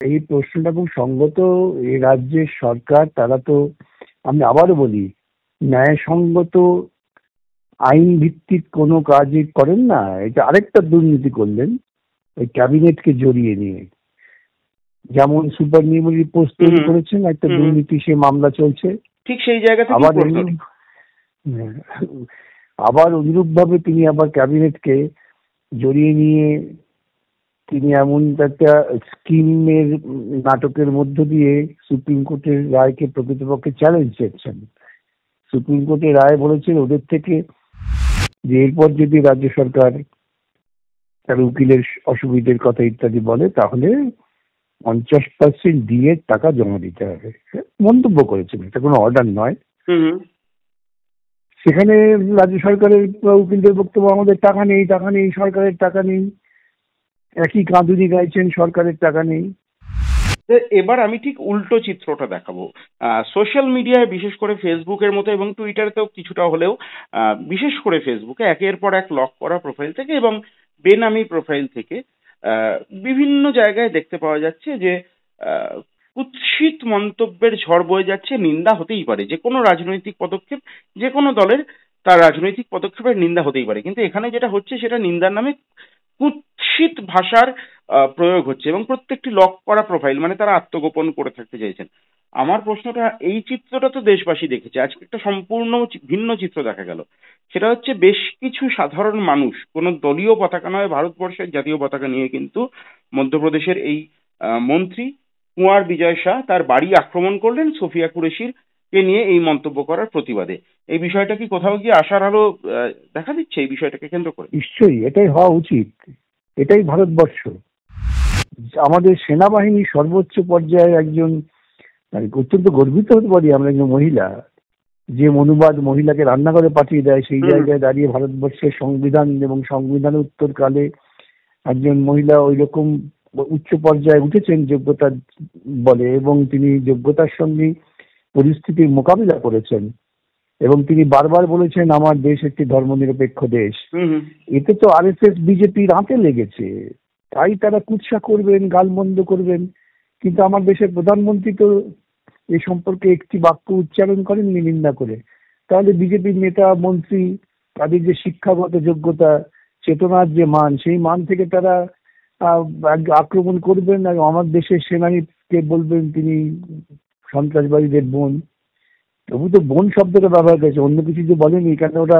এই প্রশ্নটা খুব সঙ্গত। এই রাজ্যের সরকার তারা তো, আমি আবারও বলি, ন্যায়সঙ্গত আইন ভিত্তিক কোনো কাজই করেন না। এটা আরেকটা দুর্নীতি করলেন ওই ক্যাবিনেটকে জড়িয়ে নিয়ে। যেমন সুপার নিউমারি পোস্ট তৈরি করেছেন, একটা দুর্নীতি, সে মামলা চলছে। ঠিক সেই জায়গা থেকে আবার অনুরূপ ভাবে তিনি আবার ক্যাবিনেটকে জড়িয়ে নিয়ে তিনি এমন একটা স্কিমের নাটকের মধ্য দিয়ে সুপ্রিম কোর্টের রায়কে প্রকৃতপক্ষে চ্যালেঞ্জ করছেন। সুপ্রিম কোর্টের রায় বলেছেন ওদের থেকে যে এরপর যদি রাজ্য সরকার তার উকিলের অসুবিধের কথা ইত্যাদি বলে তাহলে 50% দিয়ে টাকা জমা দিতে হবে। মন্তব্য করেছেন, এটা কোনো অর্ডার নয়। সেখানে রাজ্য সরকারের উকিলদের বক্তব্য, আমাদের টাকা নেই, টাকা নেই, সরকারের টাকা নেই। একই কাঁদুনি গাইছেন, সরকারের টাকা নেই। এবার আমি ঠিক উল্টো চিত্রটা দেখাবো। সোশ্যাল মিডিয়ায়, বিশেষ করে ফেসবুকের মতো এবং টুইটারেতেও কিছুটা হলেও, বিশেষ করে ফেসবুকে একের পর এক লক করা প্রোফাইল থেকে এবং বেনামি প্রোফাইল থেকে বিভিন্ন জায়গায় দেখতে পাওয়া যাচ্ছে যে কুৎসিত মন্তব্যের ঝড় বয়ে যাচ্ছে। নিন্দা হতেই পারে, যে কোনো রাজনৈতিক পদক্ষেপ, যে কোনো দলের তার রাজনৈতিক পদক্ষেপের নিন্দা হতেই পারে, কিন্তু এখানে যেটা হচ্ছে সেটা নিন্দার নামে কুৎসিত ভাষার প্রয়োগ হচ্ছে এবং প্রত্যেকটি লক করা প্রোফাইল, মানে তারা আত্মগোপন করে থাকতে চাইছেন। আমার প্রশ্নটা, এই চিত্রটা তো দেশবাসী দেখেছে, আজকে একটা সম্পূর্ণ ভিন্ন চিত্র দেখা গেল। সেটা হচ্ছে বেশ কিছু সাধারণ মানুষ, কোনো দলীয় পতাকা নয়, ভারতবর্ষের জাতীয় পতাকা নিয়ে কিন্তু মধ্যপ্রদেশের এই মন্ত্রী কুঁয়ার বিজয় শাহ তার বাড়ি আক্রমণ করলেন সোফিয়া কুরেশির কে নিয়ে এই মন্তব্য করার প্রতিবাদে। এই বিষয়টা কি কোথাও গিয়ে আশার আলো দেখা দিচ্ছে এই বিষয়টাকে কেন্দ্র করে? নিশ্চয়ই এটাই হওয়া উচিত। এটাই ভারতবর্ষ। আমাদের সেনাবাহিনীর সর্বোচ্চ পর্যায়ে একজন, অত্যন্ত গর্বিত হতে পারি আমরা, একজন মহিলা যে মনুবাদ মহিলাকে রান্নাঘরে পাঠিয়ে দেয়, সেই জায়গায় দাঁড়িয়ে ভারতবর্ষের সংবিধান এবং সংবিধান উত্তরকালে একজন মহিলা ওই রকম উচ্চ পর্যায়ে উঠেছেন যোগ্যতার বলে, এবং তিনি যোগ্যতার সঙ্গে পরিস্থিতির মোকাবিলা করেছেন এবং তিনি বারবার বলেছেন আমার দেশ একটি ধর্মনিরপেক্ষ দেশ। এতে তো আরএসএস বিজেপির আঁতে লেগেছে, তাই তারা কুৎসা করবেন, গালমন্দ করবেন। কিন্তু আমার দেশের প্রধানমন্ত্রী তো এ সম্পর্কে একটি বাক্য উচ্চারণ করেননি নিন্দা করে। তাহলে বিজেপির নেতা মন্ত্রী তাদের যে শিক্ষাগত যোগ্যতা, চেতনার যে মান, সেই মান থেকে তারা আক্রমণ করবেন আর আমার দেশের সেনানীকে বলবেন তিনি সন্ত্রাসবাদীদের বোন। তবু তো বোন শব্দটা ব্যবহার করেছে, অন্য কিছু যে বলেনি। কারণ ওরা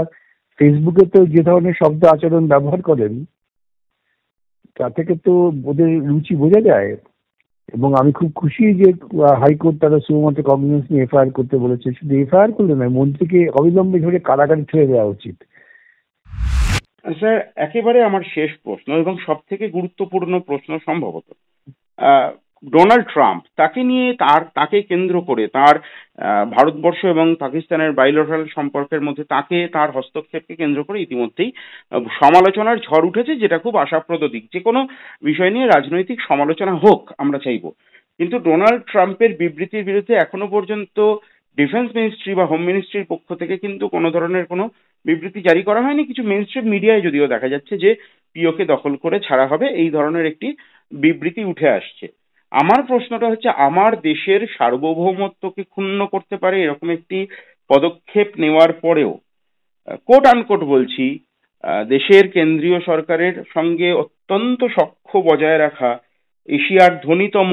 ফেসবুকে তো যে ধরনের শব্দ আচরণ ব্যবহার করেন তা থেকে তো ওদের রুচি বোঝা যায়। এবং আমি খুব খুশি যে হাইকোর্ট তারা শুধুমাত্র কগনিজেন্স নিয়ে এফআইআর করতে বলেছে। শুধু এফআইআর করলে নয়, মন্ত্রীকে অবিলম্বে ধরে কারাগারে ছেড়ে দেওয়া উচিত। স্যার, একেবারে আমার শেষ প্রশ্ন এবং সব থেকে গুরুত্বপূর্ণ প্রশ্ন সম্ভবত, ডোনাল্ড ট্রাম্প, তাকে নিয়ে তাকে কেন্দ্র করে তার ভারতবর্ষ এবং পাকিস্তানের বাইলেটারাল সম্পর্কের মধ্যে তার হস্তক্ষেপকে কেন্দ্র করে ইতিমধ্যেই সমালোচনার ঝড় উঠেছে, যেটা খুব আশাপ্রদ দিক। যে কোনো বিষয় নিয়ে রাজনৈতিক সমালোচনা হোক, আমরা চাইবো, কিন্তু ডোনাল্ড ট্রাম্পের বিবৃতির বিরুদ্ধে এখনো পর্যন্ত ডিফেন্স মিনিস্ট্রি বা হোম মিনিস্ট্রির পক্ষ থেকে কিন্তু কোনো ধরনের কোনো বিবৃতি জারি করা হয়নি। কিছু মেইনস্ট্রিম মিডিয়ায় যদিও দেখা যাচ্ছে যে পিওকে দখল করে ছাড়া হবে, এই ধরনের একটি বিবৃতি উঠে আসছে। আমার প্রশ্নটা হচ্ছে, আমার দেশের সার্বভৌমত্বকে ক্ষুণ্ণ করতে পারে এরকম একটি পদক্ষেপ নেওয়ার পরেও, কোট আনকোট বলছি, দেশের কেন্দ্রীয় সরকারের সঙ্গে অত্যন্ত সখ্য বজায় রাখা এশিয়ার ধনীতম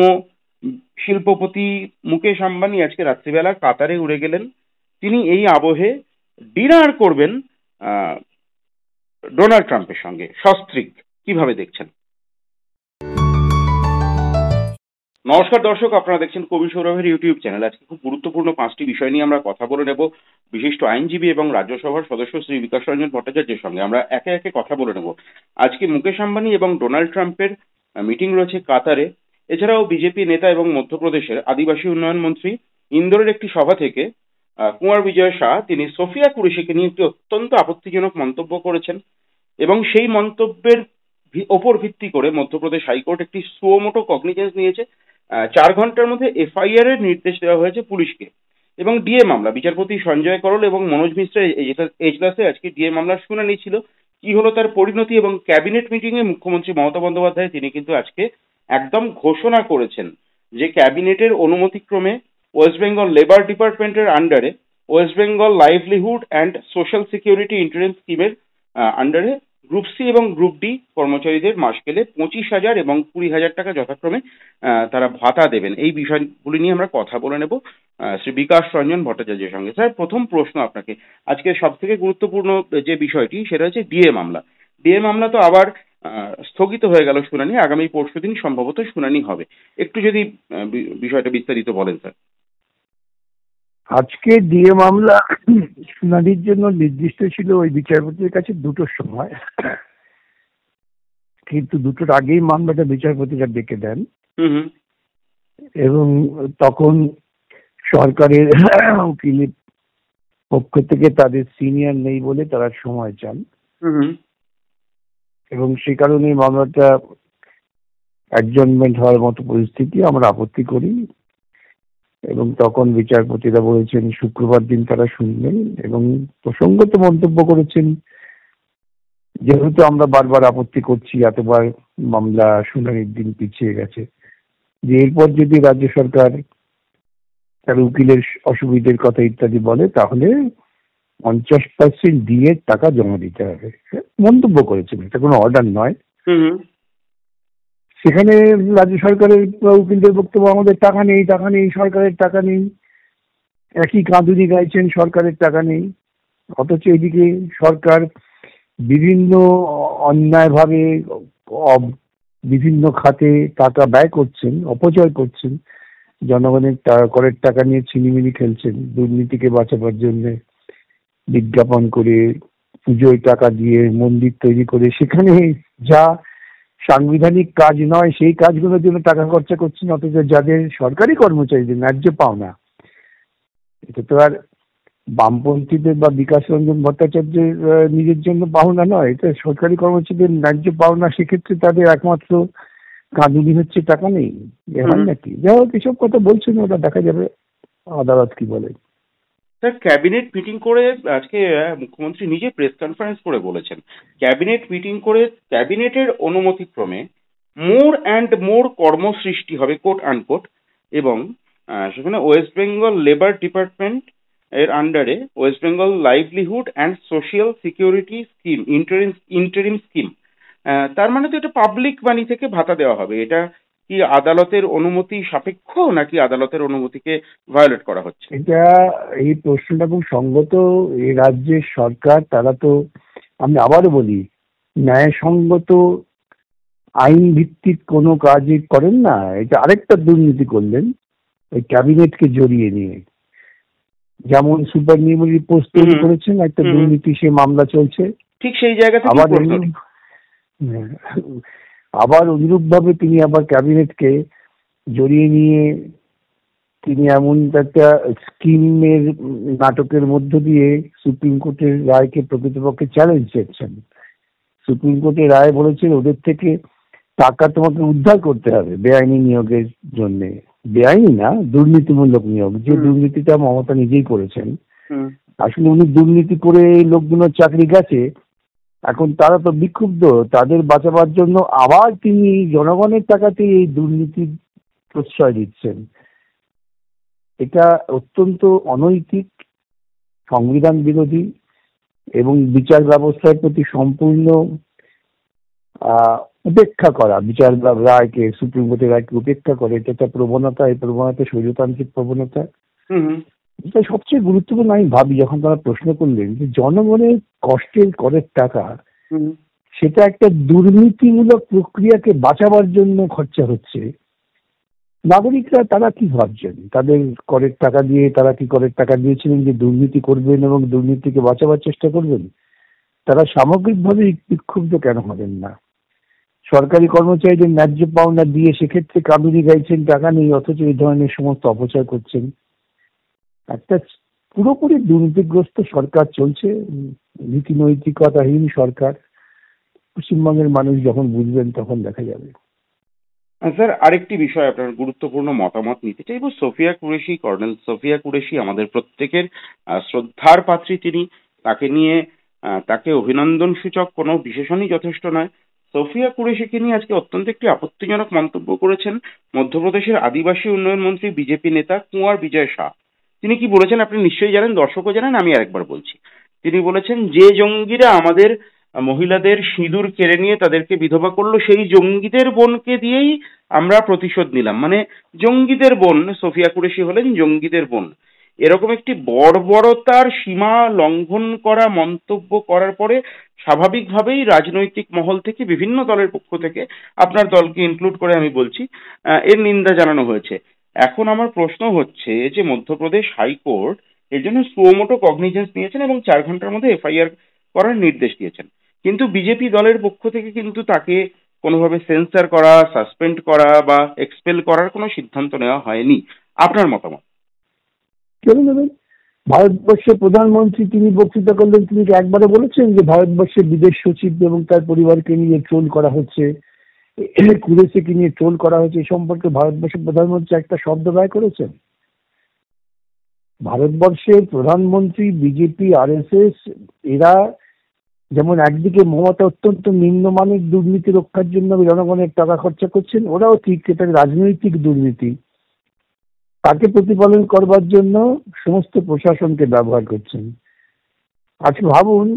শিল্পপতি মুকেশ আম্বানি আজকে রাত্রিবেলা কাতারে উড়ে গেলেন। তিনি এই আবহে ডিনার করবেন ডোনাল্ড ট্রাম্পের সঙ্গে, সস্ত্রীক। কিভাবে দেখছেন? নমস্কার দর্শক, আপনারা দেখছেন কবি সৌরভের ইউটিউব চ্যানেল। আজকে খুব গুরুত্বপূর্ণ 5টি বিষয় নিয়ে আমরা কথা বলে নেব বিশিষ্ট আইনজীবী এবং রাজ্যসভার সদস্য শ্রী বিকাশ রঞ্জন ভট্টাচার্যের সঙ্গে। আমরা একে একে কথা বলে নেব। আজকে মুকেশ আম্বানি এবং ডোনাল্ড ট্রাম্পের মিটিং রয়েছে কাতারে। এছাড়াও বিজেপি নেতা এবং মধ্যপ্রদেশের আদিবাসী উন্নয়ন মন্ত্রী ইন্দোরের একটি সভা থেকে কুঁয়ার বিজয় শাহ তিনি সোফিয়া কুরেশিকে নিয়ে একটি অত্যন্ত আপত্তিজনক মন্তব্য করেছেন এবং সেই মন্তব্যের ওপর ভিত্তি করে মধ্যপ্রদেশ হাইকোর্ট একটি সুমোটো কগনিজেন্স নিয়েছে। 4 ঘন্টার মধ্যে এফআইআর এর নির্দেশ দেওয়া হয়েছে পুলিশকে এবং ডিএ মামলা, বিচারপতি সঞ্জয় করল এবং মনোজ মিশ্রের এজলাসে আজকে ডিএ মামলার শুনানি ছিল। কি হলো তার পরিণতি এবং ক্যাবিনেট মিটিং এ মুখ্যমন্ত্রী মমতা বন্দ্যোপাধ্যায় তিনি কিন্তু আজকে একদম ঘোষণা করেছেন যে ক্যাবিনেটের অনুমতিক্রমে ওয়েস্ট বেঙ্গল লেবার ডিপার্টমেন্টের আন্ডারে West Bengal livelihood and social security insurance স্কিমের আন্ডারে গ্রুপ সি এবং গ্রুপ ডি কর্মচারীদের মাস গেলে 25,000 এবং 20,000 টাকা যথাক্রমে তারা ভাতা দেবেন। এই বিষয়গুলি নিয়ে আমরা কথা বলে নেব শ্রী বিকাশ রঞ্জন ভট্টাচার্যের সঙ্গে। স্যার, প্রথম প্রশ্ন আপনাকে, আজকে সব থেকে গুরুত্বপূর্ণ যে বিষয়টি সেটা হচ্ছে ডিএ মামলা। ডিএ মামলা তো আবার স্থগিত হয়ে গেল শুনানি, আগামী পরশুদিন সম্ভবত শুনানি হবে। একটু যদি বিষয়টা বিস্তারিত বলেন স্যার। আজকে ডিএ মামলা শুনানির জন্য নির্দিষ্ট ছিল ওই বিচারপতির কাছে 2টোর সময়, কিন্তু 2টোর আগেই মামলাটা বিচারপতিরা ডেকে দেন এবং তখন সরকারের উকিলের পক্ষ থেকে তাদের সিনিয়র নেই বলে তারা সময় চান এবং সে কারণে মামলাটা অ্যাডজনমেন্ট হওয়ার মতো পরিস্থিতি। আমরা আপত্তি করি এবং তখন বিচারপতিরা বলেছেন শুক্রবার দিন তারা শুনবেন এবং প্রসঙ্গত মন্তব্য করেছেন যেহেতু আমরা বারবার আপত্তি করছি, এতবার মামলা শুনানির দিন পিছিয়ে গেছে, যে এরপর যদি রাজ্য সরকার তার উকিলের অসুবিধের কথা ইত্যাদি বলে তাহলে 50% দিয়ে টাকা জমা দিতে হবে, মন্তব্য করেছেন। এটা কোনো অর্ডার নয়। সেখানে রাজ্য সরকারের উকিলদের বক্তব্য আমাদের টাকা নেই, টাকা নেই, সরকারের টাকা নেই। একই কাঁদুনি গাইছেন সরকারের টাকা নেই, অথচ এদিকে সরকার বিভিন্ন অন্যায়ভাবে বিভিন্ন খাতে টাকা ব্যয় করছেন, অপচয় করছেন, জনগণের করের টাকা নিয়ে ছিনিমিনি খেলছেন দুর্নীতিকে বাঁচাবার জন্য, বিজ্ঞাপন করে, পুজোয় টাকা দিয়ে, মন্দির তৈরি করে, সেখানে যা সাংবিধানিক কাজ নয় সেই কাজগুলোর জন্য টাকা খরচা করছেন, অথচ যাদের সরকারি কর্মচারীদের ন্যায্য পাওনা, এটা তো আর বামপন্থীদের বা বিকাশ রঞ্জন ভট্টাচার্যের নিজের জন্য পাওনা নয়, এটা সরকারি কর্মচারীদের ন্যায্য পাওনা। সেক্ষেত্রে তাদের একমাত্র কাঁদুনি হচ্ছে টাকা নেই, হয় নাকি? যাই হোক, এসব কথা বলছেন, ওটা দেখা যাবে আদালত কি বলে। স্যার, ক্যাবিনেট মিটিং করে আজকে মুখ্যমন্ত্রী নিজে প্রেস কনফারেন্স করে বলেছেন ক্যাবিনেট মিটিং করে ক্যাবিনেটের অনুমতিক্রমে মোর অ্যান্ড মোর কর্মসৃষ্টি হবে কোট আনকোট, এবং সেখানে ওয়েস্ট বেঙ্গল লেবার ডিপার্টমেন্ট এর আন্ডারে West Bengal livelihood and social security scheme interim scheme, তার মানে তো এটা পাবলিক মানি থেকে ভাতা দেওয়া হবে। এটা কি আদালতের অনুমতি সাপেক্ষ নাকি আদালতের অনুমতিকে ভায়োলেট করা হচ্ছে? এটা এই প্রশ্নটা খুব সঙ্গত। এই রাজ্যের সরকার তারা তো, আমি আবারও বলি, ন্যায়সঙ্গত আইন ভিত্তিক কোনো কাজই করেন না। এটা আরেকটা দুর্নীতি করলেন ওই ক্যাবিনেটকে জড়িয়ে নিয়ে, যেমন সুপার নিউমারি পোস্ট তৈরি করেছেন, একটা দুর্নীতি, সে মামলা চলছে। ঠিক সেই জায়গা থেকে আবার অনুরূপ ভাবে তিনি আবার ক্যাবিনেটকে জড়িয়ে নিয়ে তিনি এমন একটা স্কিমের নাটকের মধ্য দিয়ে সুপ্রিম কোর্টের রায়কে প্রকৃতপক্ষে চ্যালেঞ্জ করছেন। সুপ্রিম কোর্টের রায় বলেছেন ওদের থেকে টাকা তোমাকে উদ্ধার করতে হবে বেআইনি নিয়োগের জন্য। বেআইনি না, দুর্নীতিমূলক নিয়োগ, যে দুর্নীতিটা মমতা নিজেই করেছেন। আসলে উনি দুর্নীতি করে এই লোকগুলোর চাকরি গেছে, এখন তারা তো বিক্ষুব্ধ, তাদের বাঁচাবার জন্য আবার তিনি জনগণের টাকাতে এই দুর্নীতির প্রশ্রয় দিচ্ছেন। এটা অত্যন্ত অনৈতিক, সংবিধান বিরোধী এবং বিচার ব্যবস্থার প্রতি সম্পূর্ণ উপেক্ষা করা, বিচার রায়কে, সুপ্রিম কোর্টের রায়কে উপেক্ষা করে, এটা একটা প্রবণতা। এই প্রবণতা স্বৈরতান্ত্রিক প্রবণতা। এটা সবচেয়ে গুরুত্বপূর্ণ আমি ভাবি, যখন তারা প্রশ্ন করলেন যে জনগণের কষ্টের করের টাকা, সেটা একটা দুর্নীতিমূলক প্রক্রিয়াকে বাঁচাবার জন্য খরচা হচ্ছে। নাগরিকরা তারা কি ভাবছেন? তাদের করের টাকা দিয়ে তারা কি করের টাকা দিয়েছিলেন যে দুর্নীতি করবেন এবং দুর্নীতিকে বাঁচাবার চেষ্টা করবেন? তারা সামগ্রিকভাবে বিক্ষুব্ধ কেন হবেন না? সরকারি কর্মচারীদের ন্যায্য পাওনা দিয়ে সেক্ষেত্রে কাঁদুনি গাইছেন টাকা নেই, অথচ এই ধরনের সমস্ত অপচয় করছেন। একটা পুরোপুরি দুর্নীতিগ্রস্ত সরকার চলছে, নীতি নৈতিকতাহীন সরকার। পশ্চিমবঙ্গের মানুষ যখন বুঝবেন তখন দেখা যাবে। স্যার, আরেকটি বিষয় আপনার গুরুত্বপূর্ণ মতামত নিতে চাইব। সোফিয়া কুরেশি, কর্নেল সোফিয়া কুরেশি আমাদের প্রত্যেকের শ্রদ্ধার পাত্রী তিনি। তাকে নিয়ে তাকে অভিনন্দন সূচক কোনো বিশেষণই যথেষ্ট নয়। সোফিয়া কুরেশিকে নিয়ে আজকে অত্যন্ত একটি আপত্তিজনক মন্তব্য করেছেন মধ্যপ্রদেশের আদিবাসী উন্নয়ন মন্ত্রী বিজেপি নেতা কুঁয়ার বিজয় শাহ। তিনি কি বলেছেন আপনি নিশ্চয়ই জানেন, দর্শকও জানেন, আমি আরেকবার বলছি। তিনি বলেছেন, যে জঙ্গিরা আমাদের মহিলাদের সিঁদুর কেড়ে নিয়ে তাদেরকে বিধবা করলো, সেই জঙ্গিদের বোনকে দিয়েই আমরা প্রতিশোধ নিলাম। মানে জঙ্গিদের বোন সোফিয়া কুরেশি হলেন জঙ্গিদের বোন। এরকম একটি বর্বরতার সীমা লঙ্ঘন করা মন্তব্য করার পরে স্বাভাবিকভাবেই রাজনৈতিক মহল থেকে, বিভিন্ন দলের পক্ষ থেকে, আপনার দলকে ইনক্লুড করে আমি বলছি, এর নিন্দা জানানো হয়েছে। এখন আমার প্রশ্ন হচ্ছে যে মধ্যপ্রদেশ হাইকোর্ট এর জন্য সুমোটো কগনিজেন্স নিয়েছেন এবং 4 ঘন্টার মধ্যে এফআইআর করার নির্দেশ দিয়েছেন, কিন্তু বিজেপি দলের পক্ষ থেকে কিন্তু তাকে কোনোভাবে সেন্সর করা, সাসপেন্ড করা বা এক্সপেল করার কোনো সিদ্ধান্ত নেওয়া হয়নি। আপনার মতামত? কেন নেবেন? ভারতবর্ষের প্রধানমন্ত্রী তিনি বক্তৃতা করলেন, তিনি কি একবারে বলেছেন যে ভারতবর্ষের বিদেশ সচিব এবং তার পরিবারকে নিয়ে ট্রোল করা হচ্ছে, কুরেশিকে নিয়ে ট্রোল করা হচ্ছে, এই সম্পর্কে ভারতবর্ষের প্রধানমন্ত্রী একটা শব্দ ব্যয় করেছেন? ভারতবর্ষের প্রধানমন্ত্রী, বিজেপি, আরএসএস, এরা যেমন একদিকে মমতা অত্যন্ত নিম্নমানের দুর্নীতি রক্ষার জন্য জনগণের টাকা খরচা করছেন, ওরাও ঠিক এটা রাজনৈতিক দুর্নীতি, তাকে প্রতিপালন করবার জন্য সমস্ত প্রশাসনকে ব্যবহার করছেন। আজকে ভাবুন,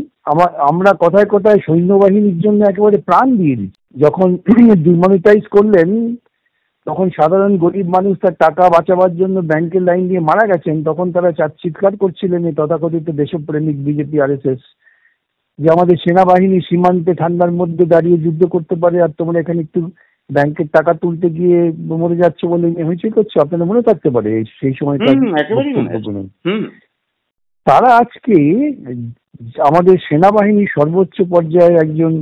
আমরা কথায় কথায় সৈন্যবাহিনীর জন্য একেবারে প্রাণ দিয়ে দিই, যখন ডিমনিটাইজ করলেন তখন সাধারণ গরিব মানুষ তার টাকা বাঁচাবার জন্য ব্যাংকের লাইন দিয়ে মারা গেছেন, তখন তারা চিৎকার করছিলেন এই তথাকথিত দেশপ্রেমিক বিজেপি আরএসএস যে আমাদের সেনাবাহিনী সীমান্তে ঠান্ডার মধ্যে দাঁড়িয়ে যুদ্ধ করতে পারে, আর তোমরা এখানে একটু ব্যাংকের টাকা তুলতে গিয়ে মরে যাচ্ছে বলে হয়েছে করছো। আপনারা মনে থাকতে পারে সেই সময় তারা আজকে আমাদের সেনাবাহিনীর সর্বোচ্চ পর্যায়ে একজন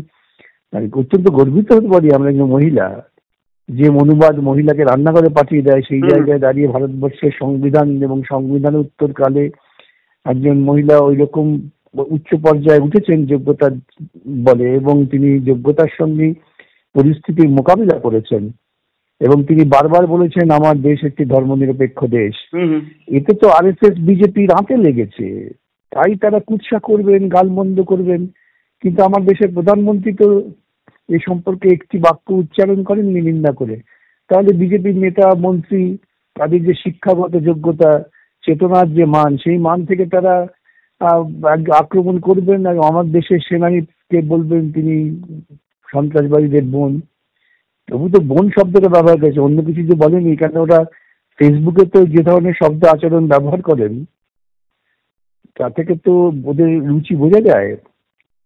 অত্যন্ত গর্বিত হতে পারি আমরা, একজন মহিলা যে মনুবাদ মহিলাকে রান্নাঘরে পাঠিয়ে দেয়, সেই জায়গায় দাঁড়িয়ে ভারতবর্ষের সংবিধান এবং সংবিধান উত্তরকালে একজন মহিলা ওই রকম উচ্চ পর্যায়ে উঠেছেন যোগ্যতার বলে, এবং তিনি যোগ্যতার সঙ্গে পরিস্থিতির মোকাবিলা করেছেন, এবং তিনি বারবার বলেছেন আমার দেশ একটি ধর্মনিরপেক্ষ দেশ। এতে তো আরএসএস বিজেপির হাতে লেগেছে, তাই তারা কুৎসা করবেন, গালমন্দ করবেন, কিন্তু আমার দেশের প্রধানমন্ত্রী তো এ সম্পর্কে একটি বাক্য উচ্চারণ করেননি নিন্দা করে। তাহলে বিজেপির নেতা মন্ত্রী তাদের যে শিক্ষাগত যোগ্যতা, চেতনার যে মান, সেই মান থেকে তারা আক্রমণ করবেন আর আমার দেশের সেনানীকে বলবেন তিনি সন্ত্রাসবাদীদের বোন। তবু তো বোন শব্দটা ব্যবহার করেছে, অন্য কিছু যে বলেনি, কারণ ওরা ফেসবুকে তো যে ধরনের শব্দ আচরণ ব্যবহার করেন তা থেকে তো ওদের রুচি বোঝা যায়।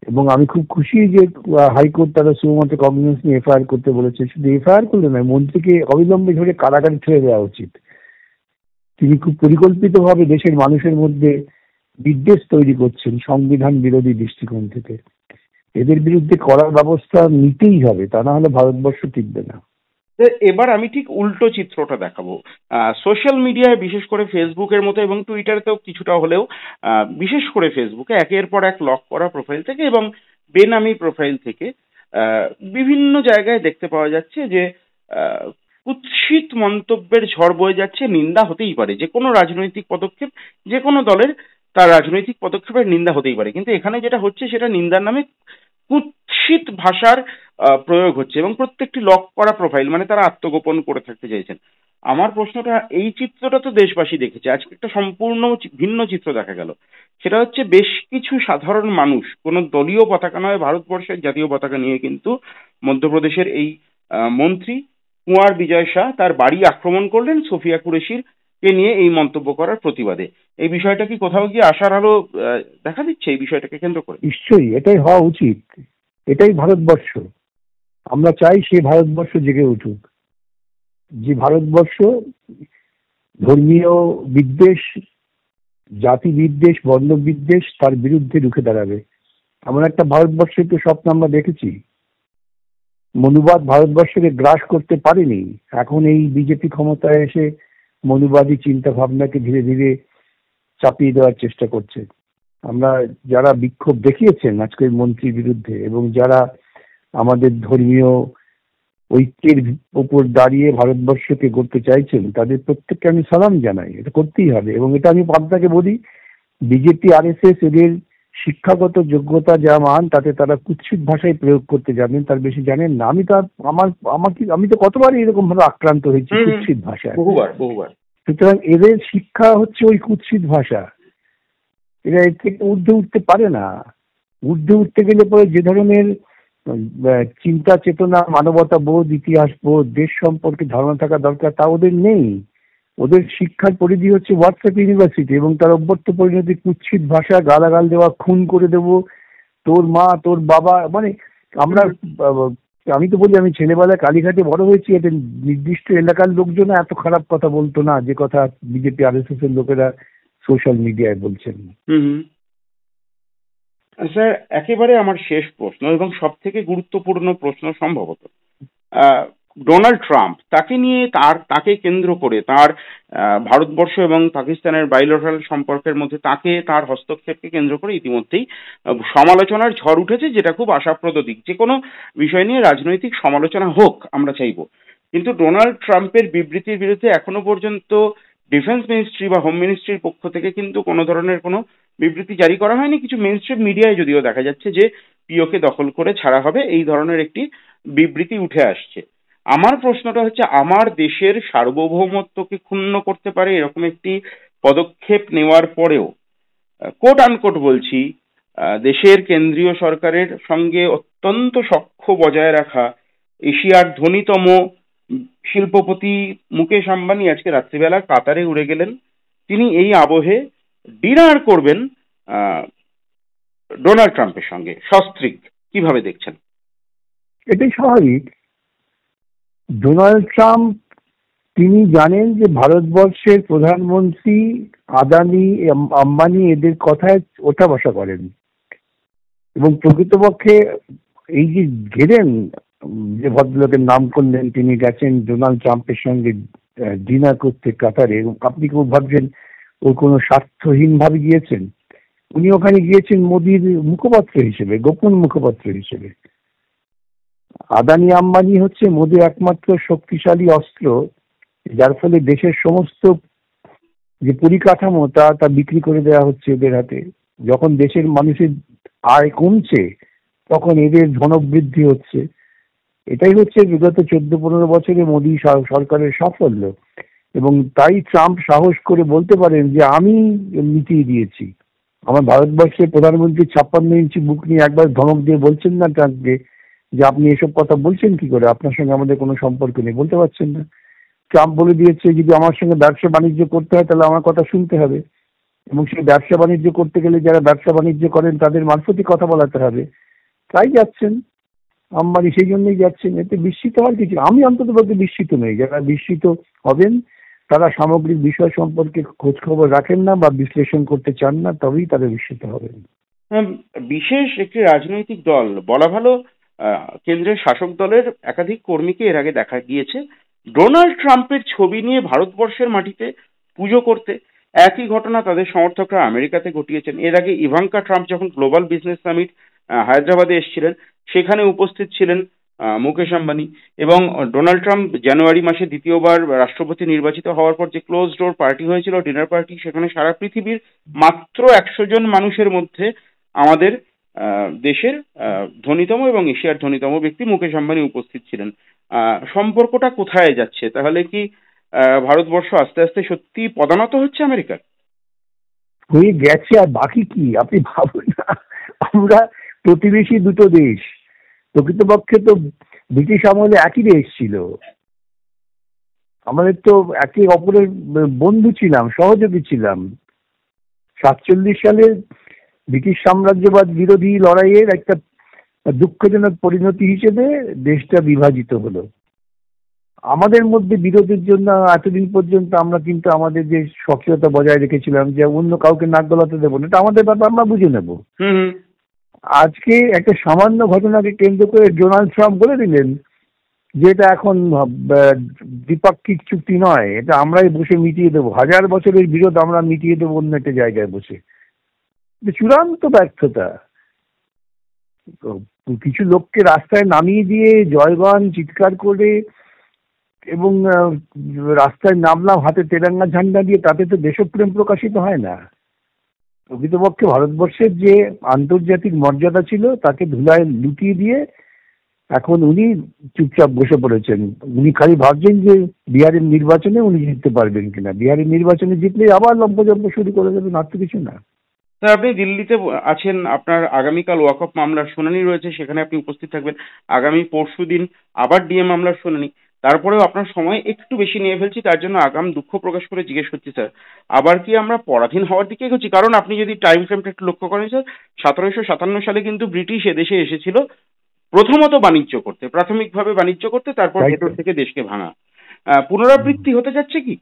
এবং আমি খুব খুশি যে হাইকোর্ট তারা সুমোটো কগনিজেন্স নিয়ে এফআইআর করতে বলেছে। শুধু এফআইআর করলে নয়, মন্ত্রীকে অবিলম্বে ধরে কারাগারে ছেড়ে দেওয়া উচিত। তিনি খুব পরিকল্পিতভাবে দেশের মানুষের মধ্যে বিদ্বেষ তৈরি করছেন সংবিধান বিরোধী দৃষ্টিকোণ থেকে। এদের বিরুদ্ধে কড়া ব্যবস্থা নিতেই হবে, তা না হলে ভারতবর্ষ টিকবে না। এবার আমি ঠিক উল্টো চিত্রটা দেখাবো। সোশ্যাল মিডিয়ায় বিশেষ করে ফেসবুকের মতো এবং টুইটারেতেও কিছুটা হলেও, বিশেষ করে ফেসবুকে একের পর এক লক করা প্রোফাইল থেকে এবং বেনামি প্রোফাইল থেকে বিভিন্ন জায়গায় দেখতে পাওয়া যাচ্ছে যে কুৎসিত মন্তব্যের ঝড় বয়ে যাচ্ছে। নিন্দা হতেই পারে, যে কোনো রাজনৈতিক পদক্ষেপ, যে কোনো দলের তার রাজনৈতিক পদক্ষেপের নিন্দা হতেই পারে, কিন্তু এখানে যেটা হচ্ছে সেটা নিন্দার নামে কুৎসিত ভাষার প্রয়োগ হচ্ছে এবং প্রত্যেকটি লক করা প্রোফাইল, মানে তারা আত্মগোপন করে থাকতে চাইছেন। আমার প্রশ্নটা, এই চিত্রটা তো দেশবাসী দেখেছে, আজকে একটা সম্পূর্ণ ভিন্ন চিত্র দেখা গেল। সেটা হচ্ছে বেশ কিছু সাধারণ মানুষ, কোনো দলীয় পতাকা নয়, ভারতবর্ষের জাতীয় পতাকা নিয়ে কিন্তু মধ্যপ্রদেশের এই মন্ত্রী কুঁয়ার বিজয় শাহ তার বাড়ি আক্রমণ করলেন সোফিয়া কুরেশির কে নিয়ে এই মন্তব্য করার প্রতিবাদে। এই বিষয়টা কি কোথাও গিয়ে আশার আলো দেখা দিচ্ছে এই বিষয়টাকে কেন্দ্র করে? নিশ্চয়ই এটাই হওয়া উচিত, এটাই ভারতবর্ষ। আমরা চাই সে ভারতবর্ষ জেগে উঠুক, যে ভারতবর্ষ ধর্মীয় বিদ্বেষ, জাতি বিদ্বেষ, বর্ণ বিদ্বেষ তার বিরুদ্ধে রুখে দাঁড়াবে। এমন একটা ভারতবর্ষের তো স্বপ্ন আমরা দেখেছি। মনুবাদ ভারতবর্ষকে গ্রাস করতে পারেনি, এখন এই বিজেপি ক্ষমতায় এসে মনুবাদী চিন্তা ভাবনাকে ধীরে ধীরে চাপিয়ে দেওয়ার চেষ্টা করছে। আমরা যারা বিক্ষোভ দেখিয়েছেন আজকের মন্ত্রীর বিরুদ্ধে এবং যারা আমাদের ধর্মীয় ঐক্যের উপর দাঁড়িয়ে ভারতবর্ষকে গড়তে চাইছেন, তাদের প্রত্যেককে আমি সালাম জানাই। এটা করতেই হবে। এবং এটা আমি আপনাকে বলি, বিজেপি আরএসএস এদের শিক্ষাগত যোগ্যতা যা মান তাতে তারা কুৎসিত ভাষায় প্রয়োগ করতে জানেন, তার বেশি জানেন না। আমি তো আমি তো কতবারই এরকম ভাবে আক্রান্ত হয়েছি কুৎসিত ভাষায়। বহুবার বহুবার। সুতরাং এদের শিক্ষা হচ্ছে ওই কুৎসিত ভাষা, এরা এর থেকে ঊর্ধ্বে উঠতে পারে না। ঊর্ধ্বে উঠতে গেলে পরে যে ধরনের চিন্তা চেতনা, মানবতা বোধ, ইতিহাস বোধ, দেশ সম্পর্কে ধারণা থাকা দরকার তা ওদের নেই। ওদের শিক্ষার পরিধি হচ্ছে হোয়াটসঅ্যাপ ইউনিভার্সিটি, এবং তার অভ্যর্থ পরিণতি কুৎসিত ভাষা, গালাগাল দেওয়া, খুন করে দেবো, তোর মা তোর বাবা, মানে আমরা আমি তো বলি আমি ছেলেবেলায় কালীঘাটে বড় হয়েছি, এটা নির্দিষ্ট এলাকার লোকজন এত খারাপ কথা বলতো না যে কথা বিজেপি RSS এর লোকেরা সোশ্যাল মিডিয়ায় বলছেন। স্যার, একেবারে আমার শেষ প্রশ্ন এবং সব থেকে গুরুত্বপূর্ণ প্রশ্ন সম্ভবত, ডোনাল্ড ট্রাম্প, তাকে নিয়ে তাকে কেন্দ্র করে তার ভারতবর্ষ এবং পাকিস্তানের বাইলেটারাল সম্পর্কের মধ্যে তার হস্তক্ষেপকে কেন্দ্র করে ইতিমধ্যেই সমালোচনার ঝড় উঠেছে, যেটা খুব আশাপ্রদ দিক। যে কোনো বিষয় নিয়ে রাজনৈতিক সমালোচনা হোক, আমরা চাইবো, কিন্তু ডোনাল্ড ট্রাম্পের বিবৃতির বিরুদ্ধে এখনো পর্যন্ত ডিফেন্স মিনিস্ট্রি বা হোম মিনিস্ট্রির পক্ষ থেকে কিন্তু কোনো ধরনের কোনো বিবৃতি জারি করা হয়নি। কিছু মেইনস্ট্রিম মিডিয়ায় যদিও দেখা যাচ্ছে যে পিওকে দখল করে ছাড়া হবে, এই ধরনের একটি বিবৃতি উঠে আসছে। আমার প্রশ্নটা হচ্ছে, আমার দেশের সার্বভৌমত্বকে ক্ষুণ্ণ করতে পারে এরকম একটি পদক্ষেপ নেওয়ার পরেও, কোট আনকোট বলছি, দেশের কেন্দ্রীয় সরকারের সঙ্গে অত্যন্ত সখ্য বজায় রাখা এশিয়ার ধনীতম শিল্পপতি মুকেশ আম্বানি আজকে রাত্রিবেলা কাতারে উড়ে গেলেন। তিনি এই আবহে ডিনার করবেন ডোনাল্ড ট্রাম্পের সঙ্গে সস্ত্রীক। কিভাবে দেখছেন? এটাই স্বাভাবিক। ডোনাল্ড ট্রাম্প তিনি জানেন যে ভারতবর্ষের প্রধানমন্ত্রী আদানি, আম্বানি এদের কথায় ওঠা বসা করেন, এবং প্রকৃতপক্ষে এই যে ঘেরেন যে ভদ্রলোকের নাম করলেন, তিনি গেছেন ডোনাল্ড ট্রাম্পের সঙ্গে ডিনার করতে কাতারে, এবং আপনি কেউ ভাবছেন ও কোনো স্বার্থহীন ভাবে গিয়েছেন? উনি ওখানে গিয়েছেন মোদির মুখপাত্র হিসেবে, গোপন মুখপাত্র হিসেবে। আদানি আম্বানি হচ্ছে মোদির একমাত্র শক্তিশালী অস্ত্র, যার ফলে দেশের সমস্ত যে পরিকাঠামো তা বিক্রি করে দেওয়া হচ্ছে এদের হাতে। যখন দেশের মানুষের আয় কমছে তখন এদের ধনবৃদ্ধি হচ্ছে। এটাই হচ্ছে বিগত 14-15 বছরে মোদী সরকারের সাফল্য, এবং তাই ট্রাম্প সাহস করে বলতে পারেন যে আমি মিটিয়ে দিয়েছি। আমার ভারতবর্ষের প্রধানমন্ত্রী 56 ইঞ্চি বুক নিয়ে একবার ধমক দিয়ে বলছেন না ট্রাম্পকে যে আপনি এসব কথা বলছেন কি করে, আপনার সঙ্গে আমাদের কোনো সম্পর্ক নেই, বলতে পারছেন না। ট্রাম্প বলে দিয়েছে যদি আমার সঙ্গে ব্যবসা বাণিজ্য করতে হয় তাহলে আমার কথা শুনতে হবে, এবং সেই ব্যবসা বাণিজ্য করতে গেলে যারা ব্যবসা বাণিজ্য করেন তাদের মারফতই কথা বলাতে হবে। তাই যাচ্ছেন আম্বানি, সেই জন্যই যাচ্ছেন। এতে বিস্মিত হওয়ার কিছু, আমি অন্তত পক্ষে বিস্মিত নই। যারা বিস্মিত হবেন তারা সামগ্রিক বিষয় সম্পর্কে খোঁজ খবর রাখেন না বা বিশ্লেষণ করতে চান না, তবেই তারা বিস্মিত হবেন। বিশেষ একটি রাজনৈতিক দল, বলা ভালো কেন্দ্রের শাসক দলের একাধিক কর্মীকে এর আগে দেখা গিয়েছে ডোনাল্ড ট্রাম্পের ছবি নিয়ে ভারতবর্ষের মাটিতে পুজো করতে। একই ঘটনা তাদের সমর্থকরা আমেরিকাতে ঘটিয়েছেন। এর আগে ইভাঙ্কা ট্রাম্প যখন গ্লোবাল বিজনেস সামিট হায়দ্রাবাদে এসেছিলেন, সেখানে উপস্থিত ছিলেন মুকেশ আম্বানি, এবং ডোনাল্ড ট্রাম্প জানুয়ারি মাসে দ্বিতীয়বার রাষ্ট্রপতি নির্বাচিত হওয়ার পর যে ক্লোজ ডোর পার্টি হয়েছিল, ডিনার পার্টি, সেখানে সারা পৃথিবীর মাত্র 100 জন মানুষের মধ্যে আমাদের দেশের ধনীতম এবং এশিয়ার ধনীতম ব্যক্তি মুকেশ আম্বানি উপস্থিত ছিলেন। সম্পর্কটা কোথায় যাচ্ছে? তাহলে কি ভারতবর্ষ আস্তে আস্তে সত্যি পদানত হচ্ছে আমেরিকার? হয়ে গেছে, আর বাকি কি? আপনি ভাবুন না, আমরা প্রতিবেশী দুটো দেশ, প্রকৃতপক্ষে তো ব্রিটিশ আমলে একই দেশ ছিল, আমাদের তো একে অপরের বন্ধু ছিলাম, সহযোগী ছিলাম। 47 সালে ব্রিটিশ সাম্রাজ্যবাদ বিরোধী লড়াইয়ের একটা দুঃখজনক পরিণতি হিসেবে দেশটা বিভাজিত হলো। আমাদের মধ্যে বিরোধের জন্য এতদিন পর্যন্ত আমরা কিন্তু আমাদের যে স্বকীয়তা বজায় রেখেছিলাম যে অন্য কাউকে নাক গলাতে দেবো না, এটা আমাদের ব্যাপার, আমরা বুঝে নেব। আজকে একটা সামান্য ঘটনাকে কেন্দ্র করে ডোনাল্ড ট্রাম্প বলে দিলেন যে এটা এখন দ্বিপাক্ষিক চুক্তি নয়, এটা আমরাই বসে মিটিয়ে দেবো, 1000 বছরের বিরোধ আমরা মিটিয়ে দেবো অন্য একটা জায়গায় বসে। চূড়ান্ত ব্যর্থতা। কিছু লোককে রাস্তায় নামিয়ে দিয়ে জয়গান চিৎকার করে এবং রাস্তায় নামলাম হাতে তেরঙ্গা ঝান্ডা দিয়ে, তাতে তো দেশপ্রেম প্রকাশিত হয় না। প্রকৃতপক্ষে ভারতবর্ষের যে আন্তর্জাতিক মর্যাদা ছিল তাকে ধুলায় লুটিয়ে দিয়ে এখন উনি চুপচাপ বসে পড়েছেন। উনি খালি ভাবছেন যে বিহারের নির্বাচনে উনি জিততে পারবেন কিনা, বিহারের নির্বাচনে জিতলে আবার লম্পজম্প শুরু করে দেবেন, আর তো কিছু না। স্যার, আপনি দিল্লিতে আছেন, আপনার আগামীকাল ওয়াকফ মামলার শুনানি রয়েছে, সেখানে আপনি উপস্থিত থাকবেন। আগামী পরশুদিন আবার ডিএ মামলার শুনানি। তারপরেও আপনার সময় একটু বেশি নিয়ে ফেলছি, তার জন্য আগাম দুঃখ প্রকাশ করে জিজ্ঞেস করছি স্যার, আবার কি আমরা পরাধীন হওয়ার দিকে এগোচ্ছি? কারণ আপনি যদি টাইম ফ্রেমটা একটু লক্ষ্য করেন স্যার, 1757 সালে কিন্তু ব্রিটিশ এদেশে এসেছিল প্রথমত বাণিজ্য করতে, প্রাথমিকভাবে বাণিজ্য করতে, তারপর তাই তো। ভেতর থেকে দেশকে ভাঙা। পুনরাবৃত্তি হতে যাচ্ছে কি?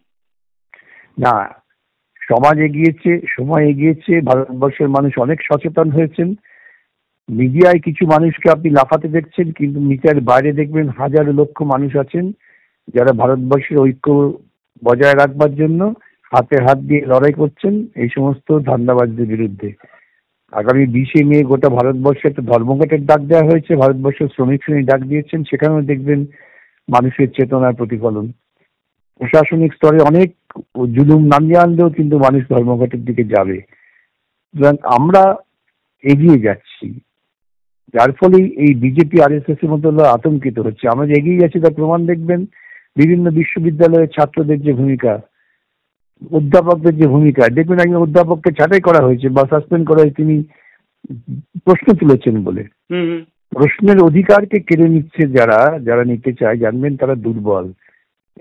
না, সমাজ এগিয়েছে, সময় এগিয়েছে, ভারতবর্ষের মানুষ অনেক সচেতন হয়েছেন। মিডিয়ায় কিছু মানুষকে আপনি লাফাতে দেখছেন, কিন্তু মিডিয়ার বাইরে দেখবেন হাজার লক্ষ মানুষ আছেন যারা ভারতবর্ষের ঐক্য বজায় রাখবার জন্য হাতে হাত দিয়ে লড়াই করছেন এই সমস্ত ধান্দাবাজদের বিরুদ্ধে। আগামী 20শে মে গোটা ভারতবর্ষে একটা ধর্মঘটের ডাক দেওয়া হয়েছে, ভারতবর্ষের শ্রমিক শ্রেণী ডাক দিয়েছেন, সেখানেও দেখবেন মানুষের চেতনার প্রতিফলন। প্রশাসনিক স্তরে অনেক জুলুম নামিয়ে আনলেও কিন্তু মানুষ ধর্মঘটের দিকে যাবে। সুতরাং আমরা এগিয়ে যাচ্ছি, যার ফলে এই বিজেপি RSS এর মতো আতঙ্কিত হচ্ছে। আমরা যে এগিয়ে যাচ্ছি তার প্রমাণ দেখবেন বিভিন্ন বিশ্ববিদ্যালয়ের ছাত্রদের যে ভূমিকা, অধ্যাপকদের যে ভূমিকা, দেখবেন একজন অধ্যাপককে ছাঁটাই করা হয়েছে বা সাসপেন্ড করা হয়েছে তিনি প্রশ্ন তুলেছেন বলে। হুম হুম। প্রশ্নের অধিকারকে কেড়ে নিচ্ছে যারা, যারা নিতে চায়, জানবেন তারা দুর্বল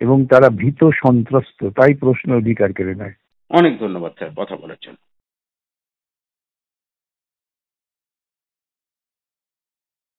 এবং তারা ভীত সন্ত্রস্ত, তাই প্রশ্নের অধিকার কেড়ে নেয়। অনেক ধন্যবাদ স্যার কথা বলার জন্য।